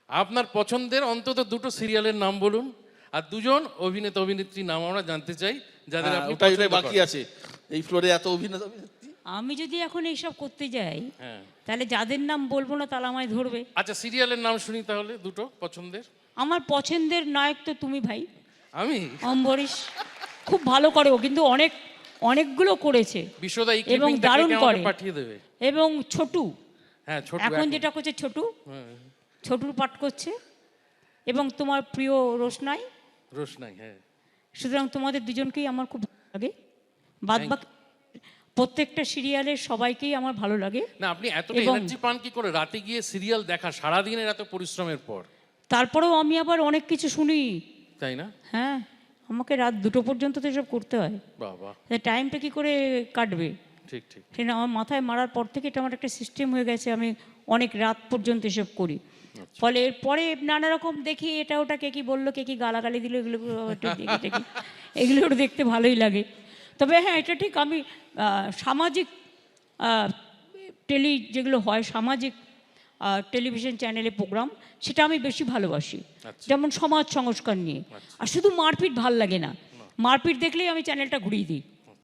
আপনার পছন্দের অন্তত দুটো সিরিয়ালের নাম বলুন, আর দুজন অভিনেতা অভিনেত্রী নাম আমরা জানতে চাই যাদের আপনি ওটাই পছন্দ বাকি করেন। আছে এই ফ্লোরে এত অভিনেতা অভিনেত্রী। আমি যদি এখন এইসব করতে যাই হ্যাঁ, তাহলে যাদের নাম বলবো না তাহলে আমায় ধরবে। আচ্ছা সিরিয়ালের নাম শুনি তাহলে দুটো পছন্দের। আমার পছন্দের নায়ক তো তুমি ভাই, আমি অম্বরীশ। খুব ভালো করে ও, কিন্তু অনেকগুলো করেছে বিশ্বদা এই এবং ক্লিপিংটা দারুণ কেটে আমাকে করে। পাঠিয়ে দেবে। এবং ছোটু হ্যাঁ ছোট এখন যেটা করছে ছোটু, ছোটুর পাঠ করছে। এবং তোমার প্রিয় রোশনাই। রোশনাই, হ্যাঁ। সুতরাং তোমাদের দুজনকেই আমার খুব ভালো লাগে। বাদ বাকি প্রত্যেকটা সিরিয়ালের সবাইকেই আমার ভালো লাগে। না আপনি এতটা এবং এনার্জি পান কি করে রাতে গিয়ে সিরিয়াল দেখা সারাদিনের এত পরিশ্রমের পর? তারপরেও আমি আবার অনেক কিছু শুনি, তাই না? হ্যাঁ। আমাকে রাত 2টো পর্যন্ত তো এসব করতে হয়। বাবা, টাইমটা কি করে কাটবে? ঠিক ঠিক। সেটা আমার মাথায় মারার পর থেকে এটা আমার একটা সিস্টেম হয়ে গেছে, আমি অনেক রাত পর্যন্ত এসব করি। ফলে এরপরে নানা রকম দেখি এটা ওটা, কে কি বললো, কে কি গালাগালি দিল, এগুলো একটু দেখি। এগুলো একটু দেখতে ভালোই লাগে। তবে হ্যাঁ, এটা ঠিক, আমি সামাজিক যেগুলো হয় সামাজিক টেলিভিশন চ্যানেলে প্রোগ্রাম, সেটা আমি বেশি ভালোবাসি। যেমন সমাজ সংস্কার নিয়ে। আর শুধু মারপিট ভাল লাগে না, মারপিট দেখলেই আমি চ্যানেলটা ঘুরিয়ে দিই।